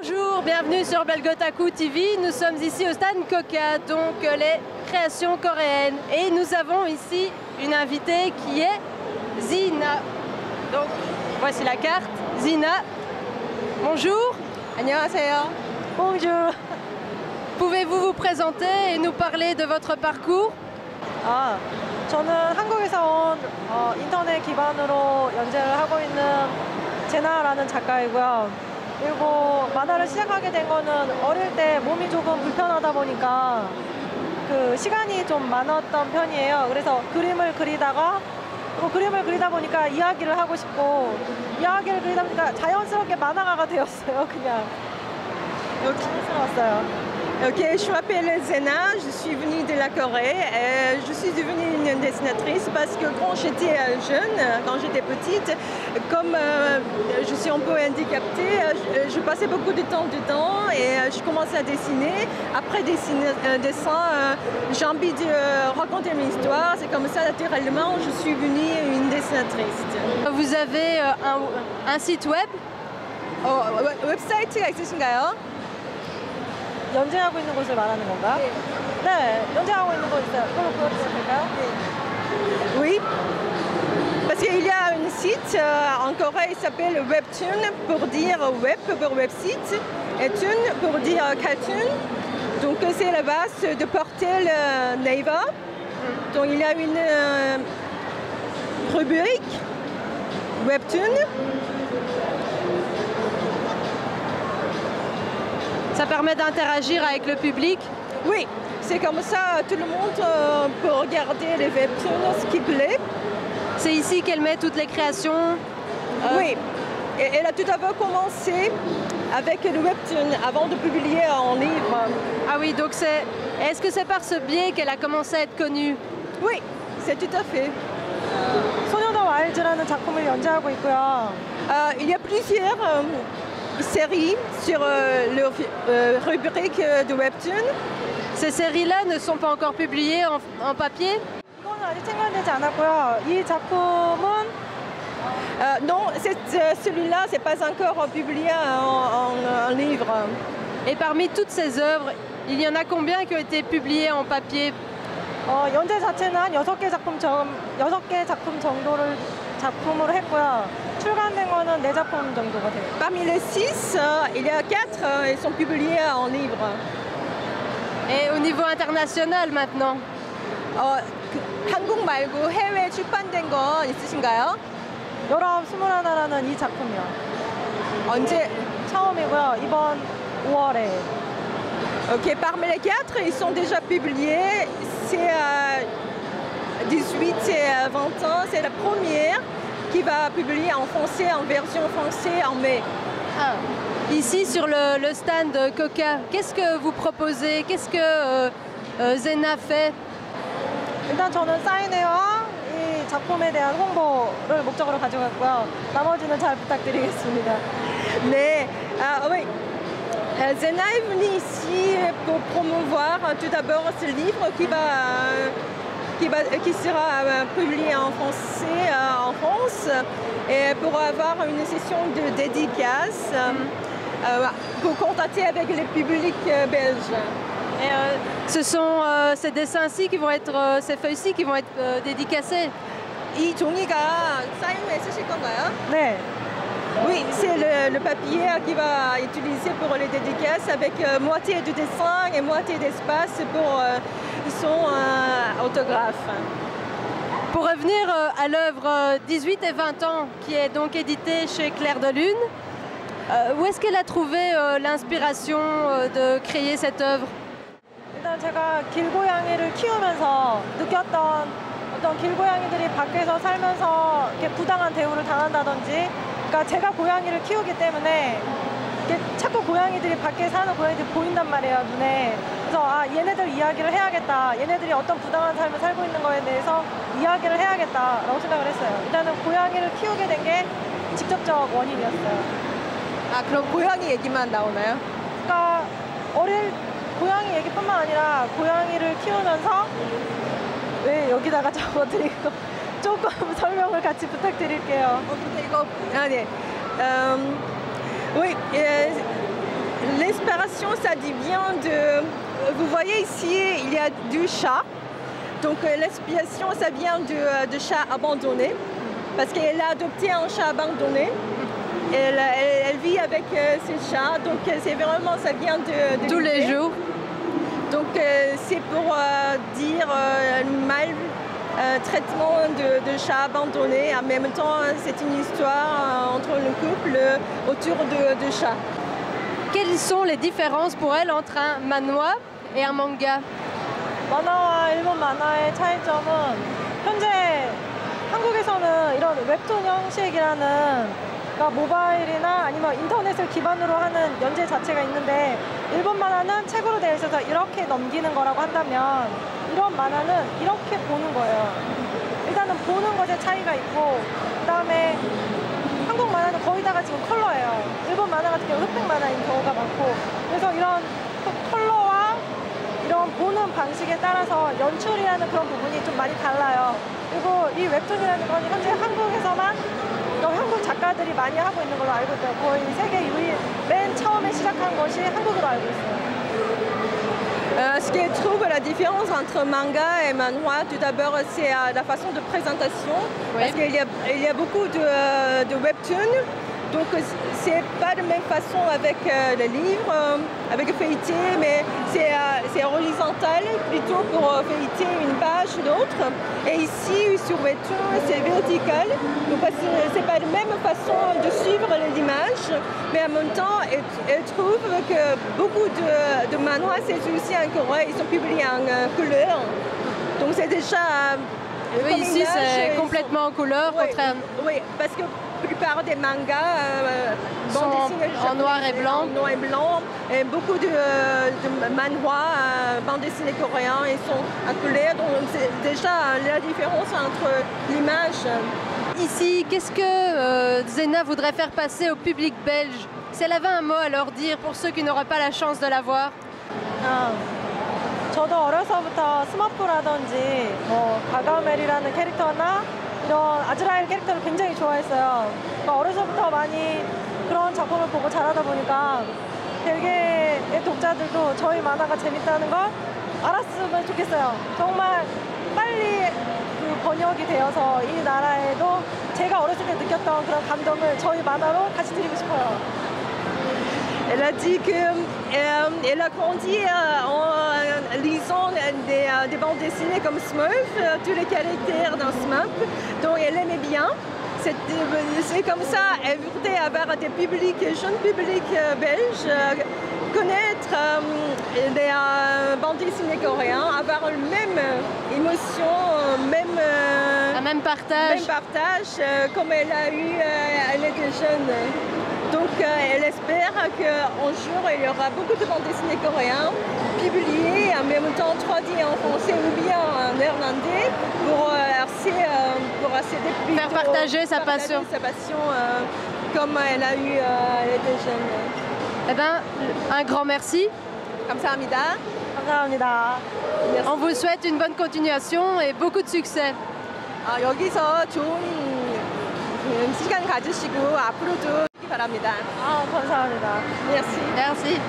Bonjour, bienvenue sur Belgotaku TV. Nous sommes ici au stand Coca, donc les créations coréennes. Et nous avons ici une invitée qui est Zina. Donc voici la carte. Zina, bonjour. 안녕하세요. Bonjour. Pouvez-vous vous présenter et nous parler de votre parcours? 저는 한국에서 온 인터넷 기반으로 연재를 하고 있는 제나라는 작가이고요. 그리고 만화를 시작하게 된 거는 어릴 때 몸이 조금 불편하다 보니까 그 시간이 좀 많았던 편이에요. 그래서 그림을 그리다가 그림을 그리다 보니까 이야기를 하고 싶고 이야기를 그리다 보니까 자연스럽게 만화가가 되었어요. 그냥 자연스러웠어요. Ok, je m'appelle Zena, je suis venue de la Corée. Je suis devenue une dessinatrice parce que quand j'étais jeune, quand j'étais petite, comme je suis un peu handicapée, je passais beaucoup de temps dedans et je commençais à dessiner. Après dessin, j'ai envie de raconter une histoire. C'est comme ça, naturellement, je suis venue une dessinatrice. Vous avez un site web? 웹사이트가 있으신가요? 연재하고 있는 곳을 말하는 건가요? 네, 연재하고 있는 곳 있어요. 그럼 그거 될까요? Oui, parce qu'il y a un site en Corée qui s'appelle Webtoon pour dire web pour website et toon pour dire cartoon. Donc c'est la base de Portal Naver. Donc il y a une rubrique Webtoon. Ça permet d'interagir avec le public? Oui, c'est comme ça, tout le monde peut regarder les webtoons, ce qui plaît. C'est ici qu'elle met toutes les créations? Oui, et elle a tout d'abord commencé avec le webtoon avant de publier en livre. Ah oui, donc est-ce que c'est par ce biais qu'elle a commencé à être connue? Oui, c'est tout à fait. 소녀도 와일즈라는 작품을 연재하고 있고요. Il y a plusieurs séries sur le rubrique de webtoon. Ces séries-là ne sont pas encore publiées en papier? 이건 아직 생각되지 않았고요. 이 작품은 non, celui-là, c'est pas encore publié en livre. Et parmi toutes ces œuvres, il y en a combien qui ont été publiées en papier? 연재 자체는 한 6개 작품 정도를 작품으로 했고요. 출간된 거는 4작품 정도가 돼요. Parmi les 6, il y a 4 qui sont publiés en livre. Et au niveau international maintenant? 한국 말고 해외 출판된 건 있으신가요? 1921라는 이 작품이요. 언제? 처음이고요. 이번 5월에. Ok, parmi les 4, ils sont déjà publiés. C'est à 18 et 20 ans. C'est la première qui va publier en français, en version française en mai. Ah. Ici sur le stand Coca, qu'est-ce que vous proposez? Qu'est-ce que Zena fait? 일단 저는 사인회와 이 작품에 대한 홍보를 목적으로 가지고 왔고요. 나머지는 잘 부탁드리겠습니다. Mais, oui. Zena est venue ici pour promouvoir tout d'abord ce livre qui sera publié en français en France et pour avoir une session de dédicace pour contacter avec le public belge. Et ce sont ces dessins-ci qui vont être, ces feuilles-ci qui vont être dédicacées. 이 종이가 사인회 쓰실 건가요? 네. Oui, c'est le papier qui va utiliser pour les dédicaces avec moitié de dessin et moitié d'espace pour son autographe. Pour revenir à l'œuvre 18 et 20 ans qui est donc éditée chez Clair de Lune, où est-ce qu'elle a trouvé l'inspiration de créer cette œuvre? 일단 제가 길고양이를 키우면서 느꼈던 어떤 길고양이들이 밖에서 살면서 이렇게 부당한 대우를 당한다든지, 그러니까 제가 고양이를 키우기 때문에 자꾸 고양이들이 밖에 사는 고양이들이 보인단 말이에요, 눈에. 그래서 얘네들 이야기를 해야겠다. 얘네들이 어떤 부당한 삶을 살고 있는 거에 대해서 이야기를 해야겠다라고 생각을 했어요. 일단은 고양이를 키우게 된 게 직접적 원인이었어요. 그럼 고양이 얘기만 나오나요? 그러니까 고양이 얘기뿐만 아니라 고양이를 키우면서 왜 여기다가 적어드리고 조금 설명을 같이 부탁드릴게요. 근데 이거 네. Oui, L'inspiration, ça vient de... Vous voyez ici, il y a du chat. Donc l'inspiration, ça vient de chats abandonnés. Parce qu'elle a adopté un chat abandonné. Elle vit avec ses chats. Donc c'est vraiment, ça vient de Tous les l'idée. jours. Donc c'est pour dire traitement de chats abandonnés. En même temps, c'est une histoire entre le couple autour de chats. Quelles sont les différences pour elle entre un manhwa et un manga? 만화와 일본 만화의 차이점은 현재 한국에서는 이런 웹툰 형식이라는 그러니까 모바일이나 아니면 인터넷을 기반으로 하는 연재 자체가 있는데 일본 만화는 책으로 되어 있어서 이렇게 넘기는 거라고 한다면 이런 만화는 이렇게 보는 거예요. 일단은 보는 것에 차이가 있고 그다음에 한국 만화는 거의 다가 지금 컬러예요. 일본 만화 같은 경우 흑백 만화인 경우가 많고 그래서 이런 컬러와 이런 보는 방식에 따라서 연출이라는 그런 부분이 좀 많이 달라요. 그리고 이 웹툰이라는 건 현재 한국에서만 한국 작가들이 많이 하고 있는 걸로 알고 있어요. 거의 세계 유일 맨 처음에 시작한 것이 한국으로 알고 있어요. Ce que je trouve la différence entre manga et manhwa, tout d'abord, c'est la façon de présentation. Oui. Parce qu'il y a beaucoup de webtoons. Donc, c'est pas de même façon avec les livres, avec le feuilleté, mais c'est horizontal, plutôt pour feuilleter une page ou l'autre. Et ici, sur webtoon, c'est vertical. Donc, c'est pas la même façon de suivre l'image, mais en même temps, elle trouve que beaucoup de manhwa, c'est aussi en Corée, ils sont publiés en couleur. Donc, c'est déjà... Oui, ici, c'est complètement en couleur, oui, contraire. Oui, parce que la plupart des mangas sont en noir et blanc. En noir et blanc. Et beaucoup de manhwa, bandes dessinées coréens, ils sont en couleur. Donc c'est déjà la différence entre l'image. Ici, qu'est-ce que Zena voudrait faire passer au public belge? Si elle avait un mot à leur dire pour ceux qui n'auraient pas la chance de la voir. 저도 어려서부터 스머프라든지 가가멜이라는 캐릭터나 이런 아즈라엘 캐릭터를 굉장히 좋아했어요. 그러니까 어려서부터 많이 그런 작품을 보고 자라다 보니까 벨기에의 독자들도 저희 만화가 재밌다는 걸 알았으면 좋겠어요. 정말 빨리 그 번역이 되어서 이 나라에도 제가 어렸을 때 느꼈던 그런 감동을 저희 만화로 같이 드리고 싶어요. Elle a dit qu'elle a grandi en lisant des bandes dessinées comme Smurf, tous les caractères dans Smurf, donc elle aimait bien. C'est comme ça, elle voudrait avoir des publics, jeunes publics belges, connaître des bandes dessinées coréennes, avoir la même émotion, Même partage comme elle a eu, elle était jeune. Donc elle espère qu'un jour il y aura beaucoup de bandes dessinées coréennes publiées en même temps traduites en français ou bien en néerlandais pour faire partager sa passion. Comme elle a eu, elle était jeune. Eh bien, un grand merci. 감사합니다. 감사합니다. On vous souhaite une bonne continuation et beaucoup de succès. 여기서 좋은 시간 가지시고 앞으로도 바랍니다. 감사합니다. Merci. Merci.